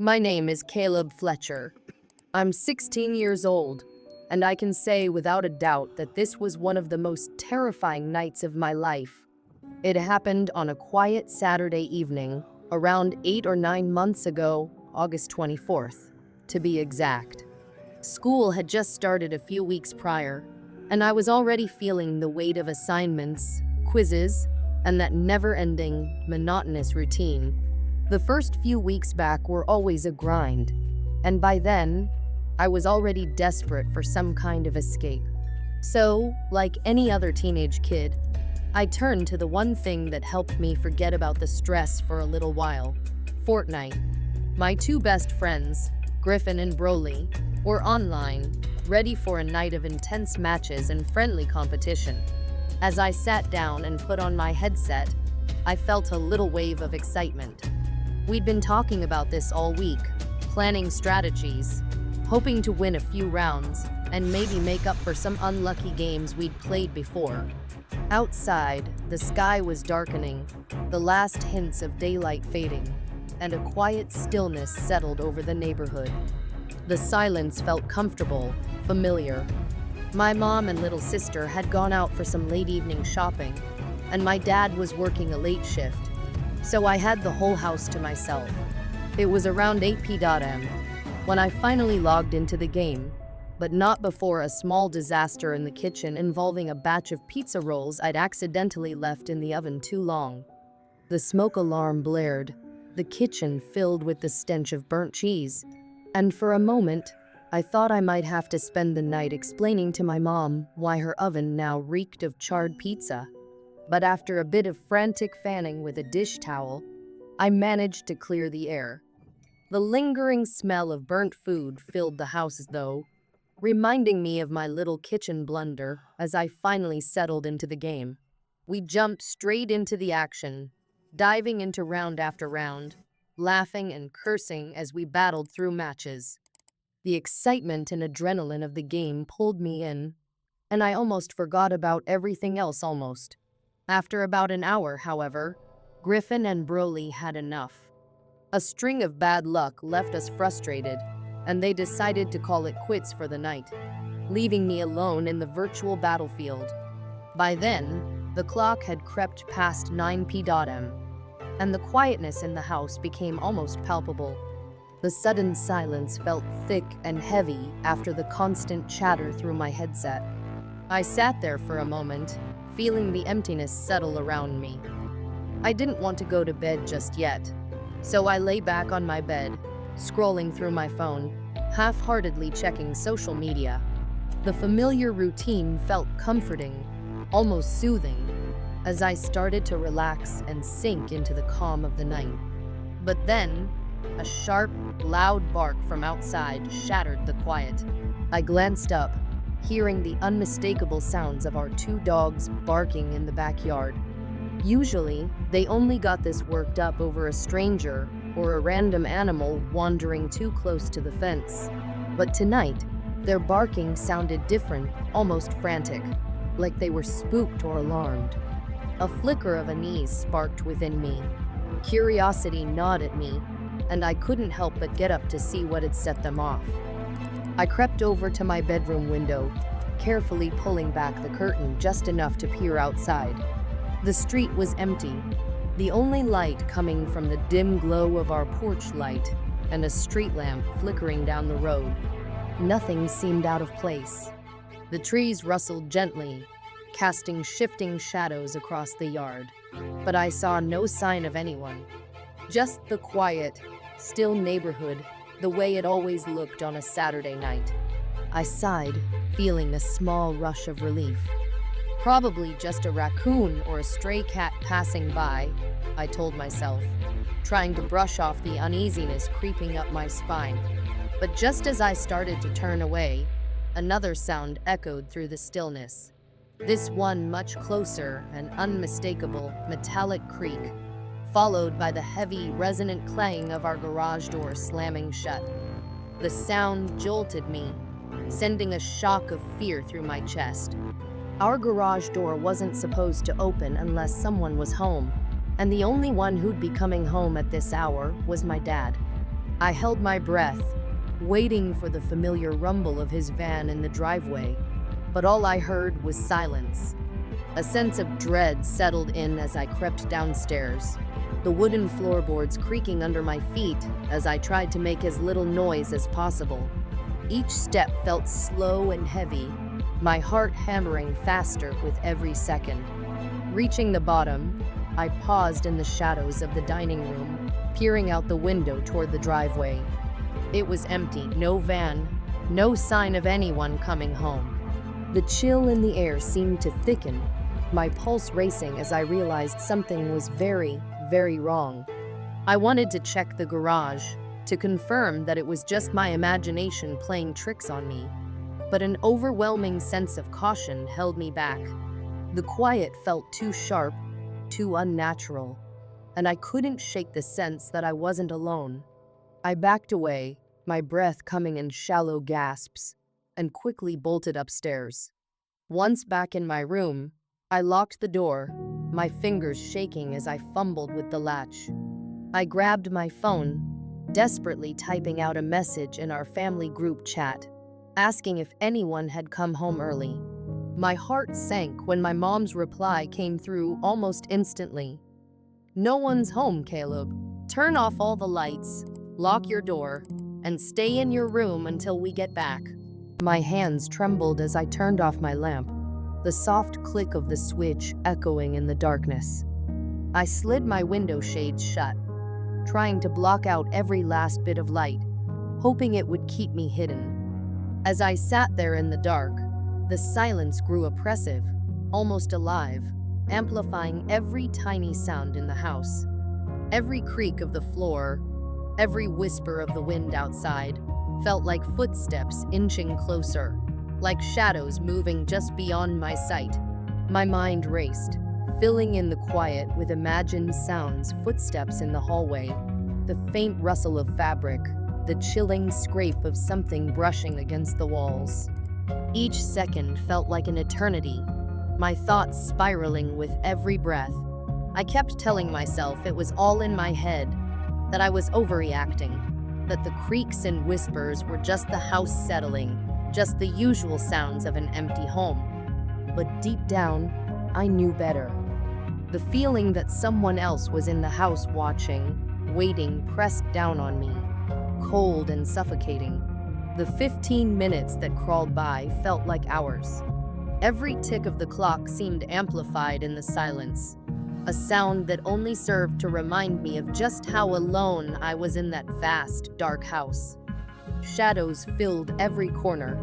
My name is Caleb Fletcher. I'm 16 years old, and I can say without a doubt that this was one of the most terrifying nights of my life. It happened on a quiet Saturday evening, around 8 or 9 months ago, August 24th, to be exact. School had just started a few weeks prior, and I was already feeling the weight of assignments, quizzes, and that never-ending, monotonous routine. The first few weeks back were always a grind, and by then, I was already desperate for some kind of escape. So, like any other teenage kid, I turned to the one thing that helped me forget about the stress for a little while: Fortnite. My two best friends, Griffin and Broly, were online, ready for a night of intense matches and friendly competition. As I sat down and put on my headset, I felt a little wave of excitement. We'd been talking about this all week, planning strategies, hoping to win a few rounds, and maybe make up for some unlucky games we'd played before. Outside, the sky was darkening, the last hints of daylight fading, and a quiet stillness settled over the neighborhood. The silence felt comfortable, familiar. My mom and little sister had gone out for some late evening shopping, and my dad was working a late shift, so I had the whole house to myself. It was around 8 p.m. when I finally logged into the game, but not before a small disaster in the kitchen involving a batch of pizza rolls I'd accidentally left in the oven too long. The smoke alarm blared, the kitchen filled with the stench of burnt cheese, and for a moment, I thought I might have to spend the night explaining to my mom why her oven now reeked of charred pizza. But after a bit of frantic fanning with a dish towel, I managed to clear the air. The lingering smell of burnt food filled the house though, reminding me of my little kitchen blunder as I finally settled into the game. We jumped straight into the action, diving into round after round, laughing and cursing as we battled through matches. The excitement and adrenaline of the game pulled me in, and I almost forgot about everything else almost. After about an hour, however, Griffin and Broly had enough. A string of bad luck left us frustrated, and they decided to call it quits for the night, leaving me alone in the virtual battlefield. By then, the clock had crept past 9 p.m., and the quietness in the house became almost palpable. The sudden silence felt thick and heavy after the constant chatter through my headset. I sat there for a moment, feeling the emptiness settle around me. I didn't want to go to bed just yet, so I lay back on my bed, scrolling through my phone, half-heartedly checking social media. The familiar routine felt comforting, almost soothing, as I started to relax and sink into the calm of the night. But then, a sharp, loud bark from outside shattered the quiet. I glanced up, hearing the unmistakable sounds of our two dogs barking in the backyard. Usually, they only got this worked up over a stranger or a random animal wandering too close to the fence. But tonight, their barking sounded different, almost frantic, like they were spooked or alarmed. A flicker of unease sparked within me. Curiosity gnawed at me, and I couldn't help but get up to see what had set them off. I crept over to my bedroom window, carefully pulling back the curtain just enough to peer outside. The street was empty, the only light coming from the dim glow of our porch light and a street lamp flickering down the road. Nothing seemed out of place. The trees rustled gently, casting shifting shadows across the yard, but I saw no sign of anyone. Just the quiet, still neighborhood, the way it always looked on a Saturday night. I sighed, feeling a small rush of relief. Probably just a raccoon or a stray cat passing by, I told myself, trying to brush off the uneasiness creeping up my spine. But just as I started to turn away, another sound echoed through the stillness. This one much closer and unmistakable metallic creak, followed by the heavy, resonant clang of our garage door slamming shut. The sound jolted me, sending a shock of fear through my chest. Our garage door wasn't supposed to open unless someone was home, and the only one who'd be coming home at this hour was my dad. I held my breath, waiting for the familiar rumble of his van in the driveway, but all I heard was silence. A sense of dread settled in as I crept downstairs, the wooden floorboards creaking under my feet as I tried to make as little noise as possible. Each step felt slow and heavy, my heart hammering faster with every second. Reaching the bottom, I paused in the shadows of the dining room, peering out the window toward the driveway. It was empty, no van, no sign of anyone coming home. The chill in the air seemed to thicken, my pulse racing as I realized something was very, very wrong. I wanted to check the garage, to confirm that it was just my imagination playing tricks on me, but an overwhelming sense of caution held me back. The quiet felt too sharp, too unnatural, and I couldn't shake the sense that I wasn't alone. I backed away, my breath coming in shallow gasps, and quickly bolted upstairs. Once back in my room, I locked the door, my fingers shaking as I fumbled with the latch. I grabbed my phone, desperately typing out a message in our family group chat, asking if anyone had come home early. My heart sank when my mom's reply came through almost instantly. "No one's home, Caleb. Turn off all the lights, lock your door, and stay in your room until we get back." My hands trembled as I turned off my lamp, the soft click of the switch echoing in the darkness. I slid my window shades shut, trying to block out every last bit of light, hoping it would keep me hidden. As I sat there in the dark, the silence grew oppressive, almost alive, amplifying every tiny sound in the house. Every creak of the floor, every whisper of the wind outside, felt like footsteps inching closer, like shadows moving just beyond my sight. My mind raced, filling in the quiet with imagined sounds, footsteps in the hallway, the faint rustle of fabric, the chilling scrape of something brushing against the walls. Each second felt like an eternity, my thoughts spiraling with every breath. I kept telling myself it was all in my head, that I was overreacting, that the creaks and whispers were just the house settling, just the usual sounds of an empty home. But deep down, I knew better. The feeling that someone else was in the house watching, waiting, pressed down on me, cold and suffocating. The 15 minutes that crawled by felt like hours. Every tick of the clock seemed amplified in the silence, a sound that only served to remind me of just how alone I was in that vast, dark house. Shadows filled every corner,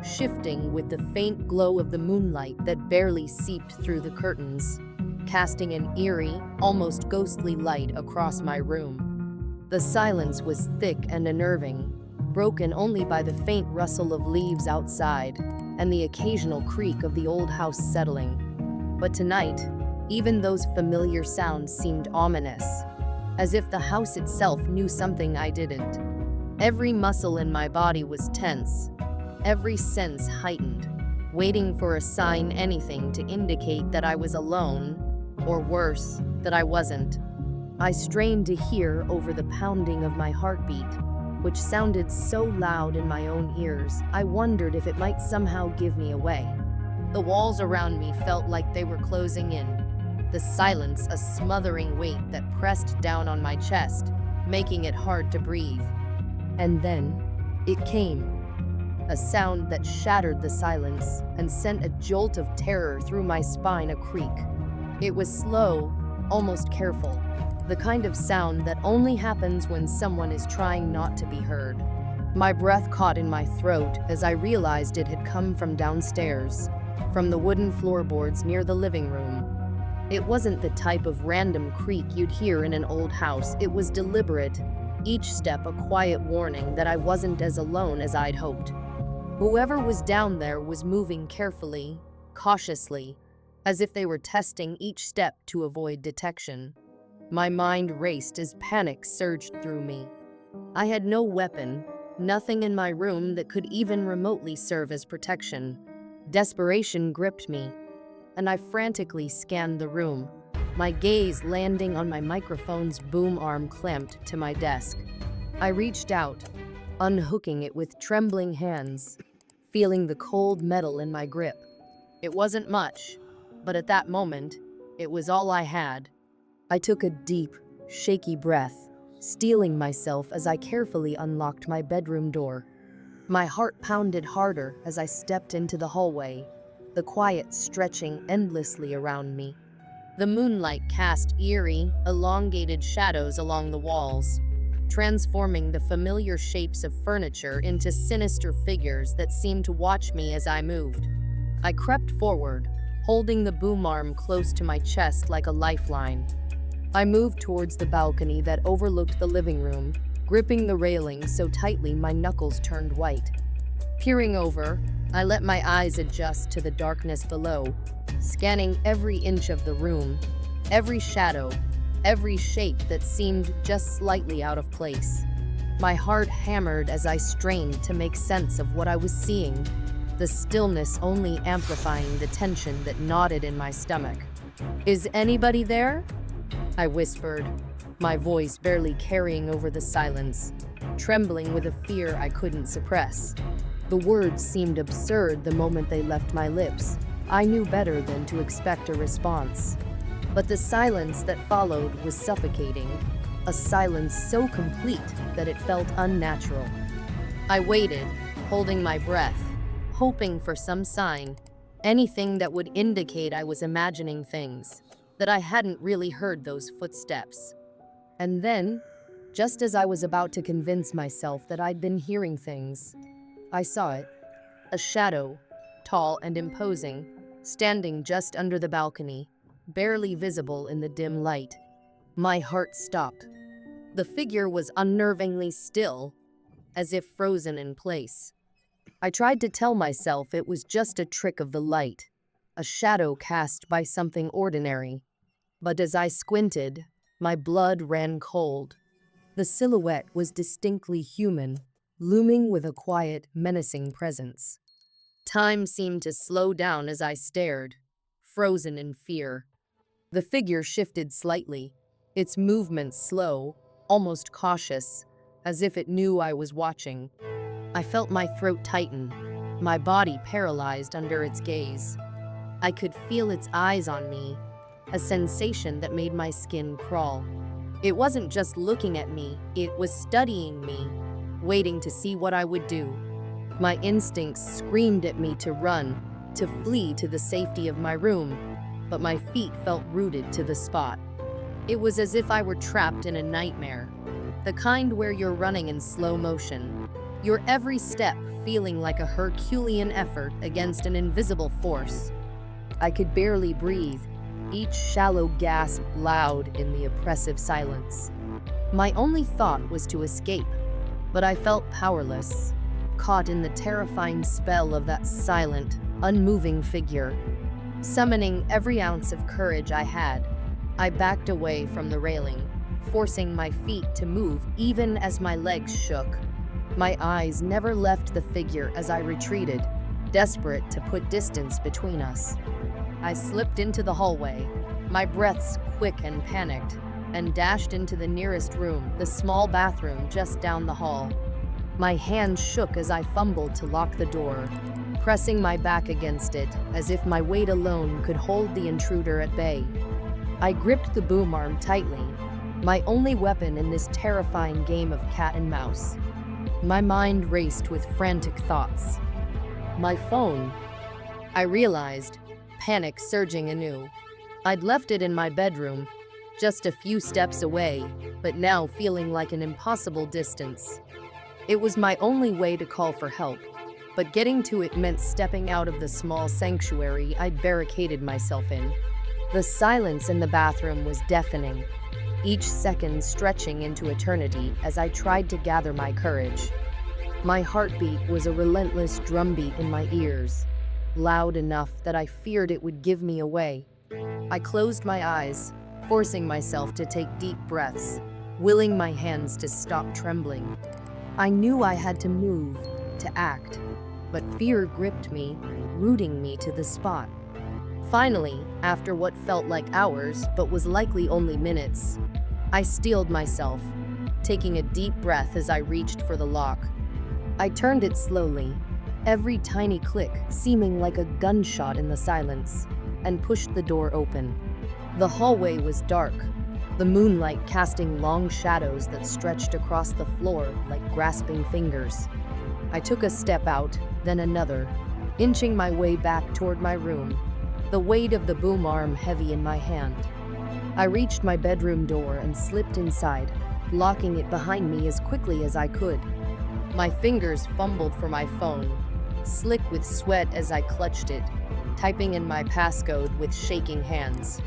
shifting with the faint glow of the moonlight that barely seeped through the curtains, casting an eerie, almost ghostly light across my room. The silence was thick and unnerving, broken only by the faint rustle of leaves outside and the occasional creak of the old house settling. But tonight, even those familiar sounds seemed ominous, as if the house itself knew something I didn't. Every muscle in my body was tense, every sense heightened, waiting for a sign, anything to indicate that I was alone, or worse, that I wasn't. I strained to hear over the pounding of my heartbeat, which sounded so loud in my own ears, I wondered if it might somehow give me away. The walls around me felt like they were closing in, the silence a smothering weight that pressed down on my chest, making it hard to breathe. And then, it came. A sound that shattered the silence and sent a jolt of terror through my spine, a creak. It was slow, almost careful, the kind of sound that only happens when someone is trying not to be heard. My breath caught in my throat as I realized it had come from downstairs, from the wooden floorboards near the living room. It wasn't the type of random creak you'd hear in an old house. It was deliberate, each step a quiet warning that I wasn't as alone as I'd hoped. Whoever was down there was moving carefully, cautiously, as if they were testing each step to avoid detection. My mind raced as panic surged through me. I had no weapon, nothing in my room that could even remotely serve as protection. Desperation gripped me, and I frantically scanned the room, my gaze landing on my microphone's boom arm clamped to my desk. I reached out, unhooking it with trembling hands, feeling the cold metal in my grip. It wasn't much, but at that moment, it was all I had. I took a deep, shaky breath, steeling myself as I carefully unlocked my bedroom door. My heart pounded harder as I stepped into the hallway, the quiet stretching endlessly around me. The moonlight cast eerie, elongated shadows along the walls, transforming the familiar shapes of furniture into sinister figures that seemed to watch me as I moved. I crept forward, holding the boom arm close to my chest like a lifeline. I moved towards the balcony that overlooked the living room, gripping the railing so tightly my knuckles turned white. Peering over, I let my eyes adjust to the darkness below, scanning every inch of the room, every shadow, every shape that seemed just slightly out of place. My heart hammered as I strained to make sense of what I was seeing, the stillness only amplifying the tension that knotted in my stomach. "Is anybody there?" I whispered, my voice barely carrying over the silence, trembling with a fear I couldn't suppress. The words seemed absurd the moment they left my lips. I knew better than to expect a response. But the silence that followed was suffocating, a silence so complete that it felt unnatural. I waited, holding my breath, hoping for some sign, anything that would indicate I was imagining things, that I hadn't really heard those footsteps. And then, just as I was about to convince myself that I'd been hearing things, I saw it. A shadow, tall and imposing, standing just under the balcony, barely visible in the dim light. My heart stopped. The figure was unnervingly still, as if frozen in place. I tried to tell myself it was just a trick of the light, a shadow cast by something ordinary. But as I squinted, my blood ran cold. The silhouette was distinctly human, looming with a quiet, menacing presence. Time seemed to slow down as I stared, frozen in fear. The figure shifted slightly, its movements slow, almost cautious, as if it knew I was watching. I felt my throat tighten, my body paralyzed under its gaze. I could feel its eyes on me, a sensation that made my skin crawl. It wasn't just looking at me, it was studying me, waiting to see what I would do. My instincts screamed at me to run, to flee to the safety of my room, but my feet felt rooted to the spot. It was as if I were trapped in a nightmare, the kind where you're running in slow motion, your every step feeling like a Herculean effort against an invisible force. I could barely breathe, each shallow gasp loud in the oppressive silence. My only thought was to escape, but I felt powerless, caught in the terrifying spell of that silent, unmoving figure. Summoning every ounce of courage I had, I backed away from the railing, forcing my feet to move even as my legs shook. My eyes never left the figure as I retreated, desperate to put distance between us. I slipped into the hallway, my breaths quick and panicked, and dashed into the nearest room, the small bathroom just down the hall. My hands shook as I fumbled to lock the door, pressing my back against it as if my weight alone could hold the intruder at bay. I gripped the boom arm tightly, my only weapon in this terrifying game of cat and mouse. My mind raced with frantic thoughts. My phone. I realized, panic surging anew. I'd left it in my bedroom, just a few steps away, but now feeling like an impossible distance. It was my only way to call for help, but getting to it meant stepping out of the small sanctuary I'd barricaded myself in. The silence in the bathroom was deafening, each second stretching into eternity as I tried to gather my courage. My heartbeat was a relentless drumbeat in my ears, loud enough that I feared it would give me away. I closed my eyes, forcing myself to take deep breaths, willing my hands to stop trembling. I knew I had to move, to act, but fear gripped me, rooting me to the spot. Finally, after what felt like hours but was likely only minutes, I steeled myself, taking a deep breath as I reached for the lock. I turned it slowly, every tiny click seeming like a gunshot in the silence, and pushed the door open. The hallway was dark, the moonlight casting long shadows that stretched across the floor like grasping fingers. I took a step out, then another, inching my way back toward my room, the weight of the boom arm heavy in my hand. I reached my bedroom door and slipped inside, locking it behind me as quickly as I could. My fingers fumbled for my phone, slick with sweat as I clutched it, typing in my passcode with shaking hands.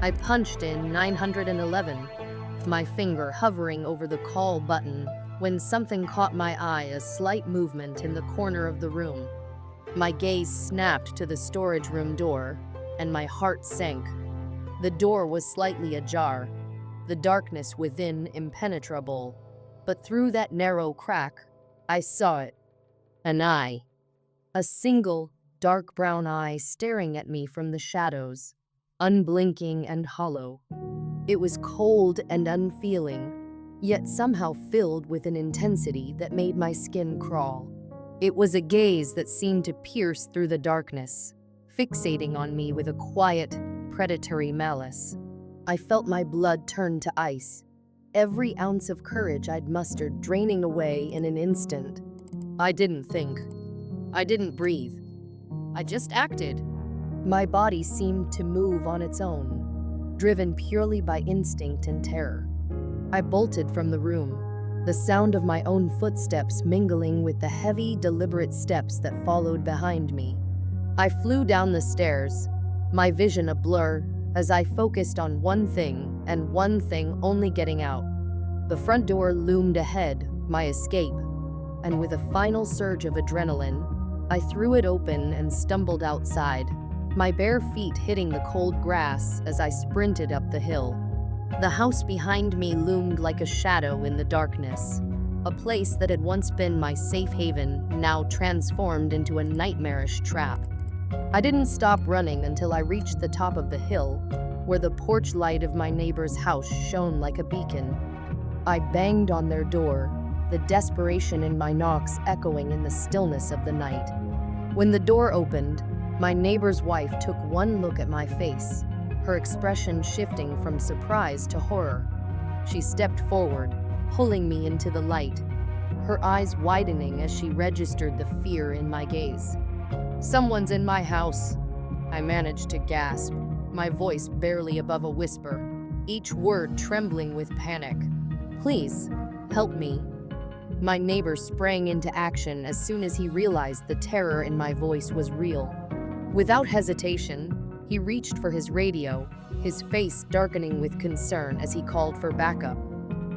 I punched in 911, my finger hovering over the call button when something caught my eye, a slight movement in the corner of the room. My gaze snapped to the storage room door, and my heart sank. The door was slightly ajar, the darkness within impenetrable, but through that narrow crack, I saw it. An eye. A single, dark brown eye staring at me from the shadows, unblinking and hollow. It was cold and unfeeling, yet somehow filled with an intensity that made my skin crawl. It was a gaze that seemed to pierce through the darkness, fixating on me with a quiet, predatory malice. I felt my blood turn to ice, every ounce of courage I'd mustered draining away in an instant. I didn't think. I didn't breathe. I just acted. My body seemed to move on its own, driven purely by instinct and terror. I bolted from the room, the sound of my own footsteps mingling with the heavy, deliberate steps that followed behind me. I flew down the stairs, my vision a blur, as I focused on one thing, and one thing only: getting out. The front door loomed ahead, my escape, and with a final surge of adrenaline, I threw it open and stumbled outside, my bare feet hitting the cold grass as I sprinted up the hill. The house behind me loomed like a shadow in the darkness, a place that had once been my safe haven, now transformed into a nightmarish trap. I didn't stop running until I reached the top of the hill, where the porch light of my neighbor's house shone like a beacon. I banged on their door, the desperation in my knocks echoing in the stillness of the night. When the door opened, my neighbor's wife took one look at my face, her expression shifting from surprise to horror. She stepped forward, pulling me into the light, her eyes widening as she registered the fear in my gaze. "Someone's in my house," I managed to gasp, my voice barely above a whisper, each word trembling with panic. "Please, help me." My neighbor sprang into action as soon as he realized the terror in my voice was real. Without hesitation, he reached for his radio, his face darkening with concern as he called for backup.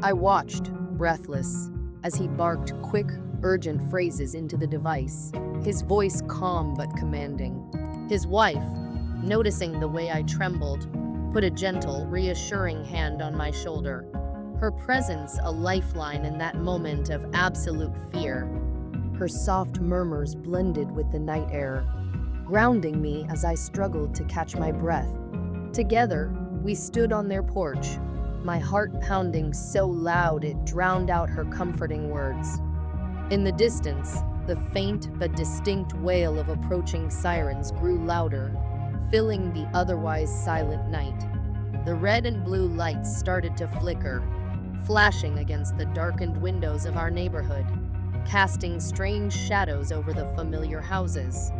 I watched, breathless, as he barked quick, urgent phrases into the device, his voice calm but commanding. His wife, noticing the way I trembled, put a gentle, reassuring hand on my shoulder, her presence a lifeline in that moment of absolute fear. Her soft murmurs blended with the night air, grounding me as I struggled to catch my breath. Together, we stood on their porch, my heart pounding so loud it drowned out her comforting words. In the distance, the faint but distinct wail of approaching sirens grew louder, filling the otherwise silent night. The red and blue lights started to flicker, flashing against the darkened windows of our neighborhood, casting strange shadows over the familiar houses.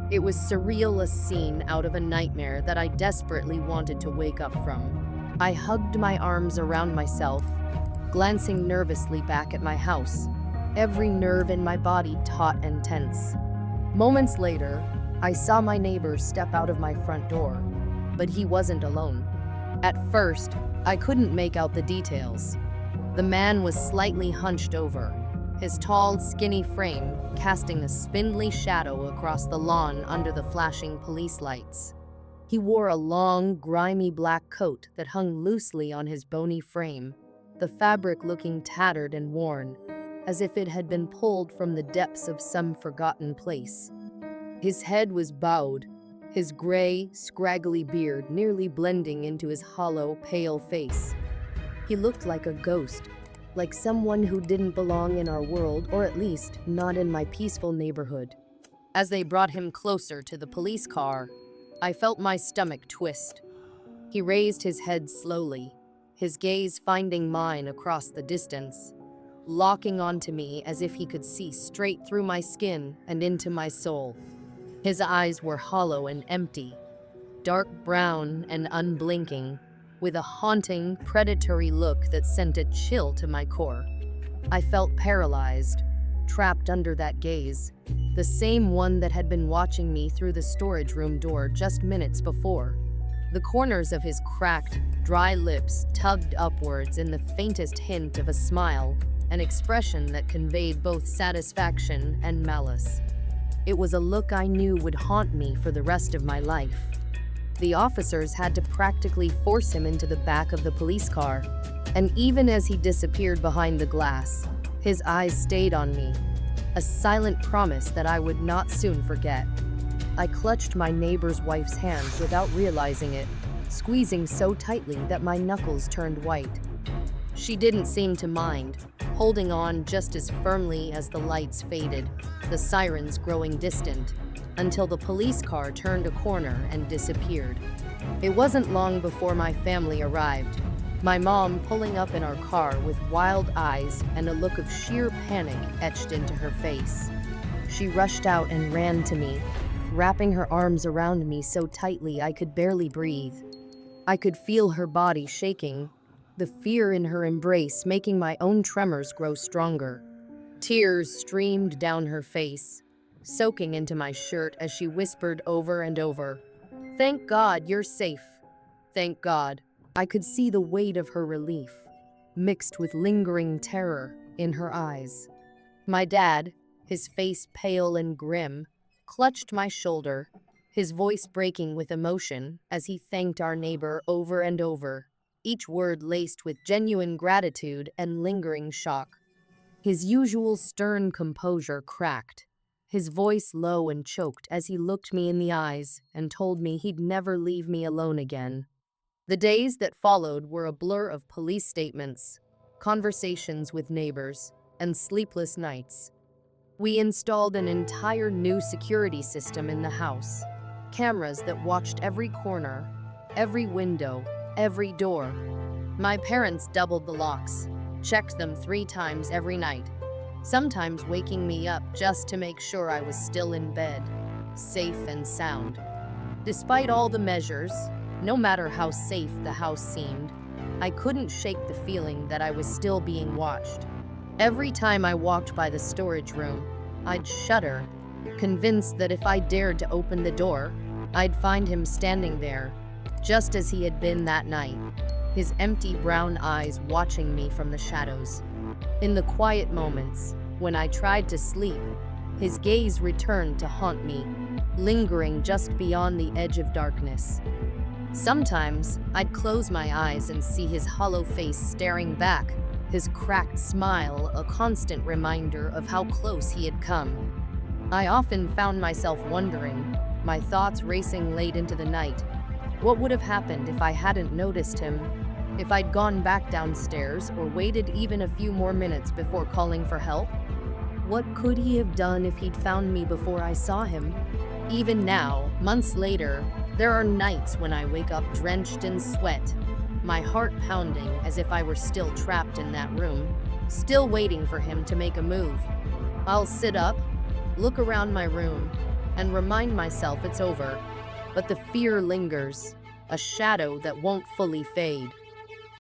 It was surreal, a scene out of a nightmare that I desperately wanted to wake up from. I hugged my arms around myself, glancing nervously back at my house, every nerve in my body taut and tense. Moments later, I saw my neighbor step out of my front door, but he wasn't alone. At first, I couldn't make out the details. The man was slightly hunched over, his tall, skinny frame casting a spindly shadow across the lawn under the flashing police lights. He wore a long, grimy black coat that hung loosely on his bony frame, the fabric looking tattered and worn, as if it had been pulled from the depths of some forgotten place. His head was bowed, his gray, scraggly beard nearly blending into his hollow, pale face. He looked like a ghost, like someone who didn't belong in our world, or at least not in my peaceful neighborhood. As they brought him closer to the police car, I felt my stomach twist. He raised his head slowly, his gaze finding mine across the distance, locking onto me as if he could see straight through my skin and into my soul. His eyes were hollow and empty, dark brown and unblinking, with a haunting, predatory look that sent a chill to my core. I felt paralyzed, trapped under that gaze, the same one that had been watching me through the storage room door just minutes before. The corners of his cracked, dry lips tugged upwards in the faintest hint of a smile, an expression that conveyed both satisfaction and malice. It was a look I knew would haunt me for the rest of my life. The officers had to practically force him into the back of the police car, and even as he disappeared behind the glass, his eyes stayed on me, a silent promise that I would not soon forget. I clutched my neighbor's wife's hand without realizing it, squeezing so tightly that my knuckles turned white. She didn't seem to mind, holding on just as firmly as the lights faded, the sirens growing distant, until the police car turned a corner and disappeared. It wasn't long before my family arrived, my mom pulling up in our car with wild eyes and a look of sheer panic etched into her face. She rushed out and ran to me, wrapping her arms around me so tightly I could barely breathe. I could feel her body shaking, the fear in her embrace making my own tremors grow stronger. Tears streamed down her face, soaking into my shirt as she whispered over and over, "Thank God you're safe. Thank God." I could see the weight of her relief, mixed with lingering terror, in her eyes. My dad, his face pale and grim, clutched my shoulder, his voice breaking with emotion as he thanked our neighbor over and over, each word laced with genuine gratitude and lingering shock. His usual stern composure cracked, his voice low and choked as he looked me in the eyes and told me he'd never leave me alone again. The days that followed were a blur of police statements, conversations with neighbors, and sleepless nights. We installed an entire new security system in the house, cameras that watched every corner, every window, every door. My parents doubled the locks, checked them 3 times every night, sometimes waking me up just to make sure I was still in bed, safe and sound. Despite all the measures, no matter how safe the house seemed, I couldn't shake the feeling that I was still being watched. Every time I walked by the storage room, I'd shudder, convinced that if I dared to open the door, I'd find him standing there, just as he had been that night, his empty brown eyes watching me from the shadows. In the quiet moments, when I tried to sleep, his gaze returned to haunt me, lingering just beyond the edge of darkness. Sometimes, I'd close my eyes and see his hollow face staring back, his cracked smile a constant reminder of how close he had come. I often found myself wondering, my thoughts racing late into the night. What would have happened if I hadn't noticed him? If I'd gone back downstairs or waited even a few more minutes before calling for help? What could he have done if he'd found me before I saw him? Even now, months later, there are nights when I wake up drenched in sweat, my heart pounding as if I were still trapped in that room, still waiting for him to make a move. I'll sit up, look around my room, and remind myself it's over, but the fear lingers, a shadow that won't fully fade.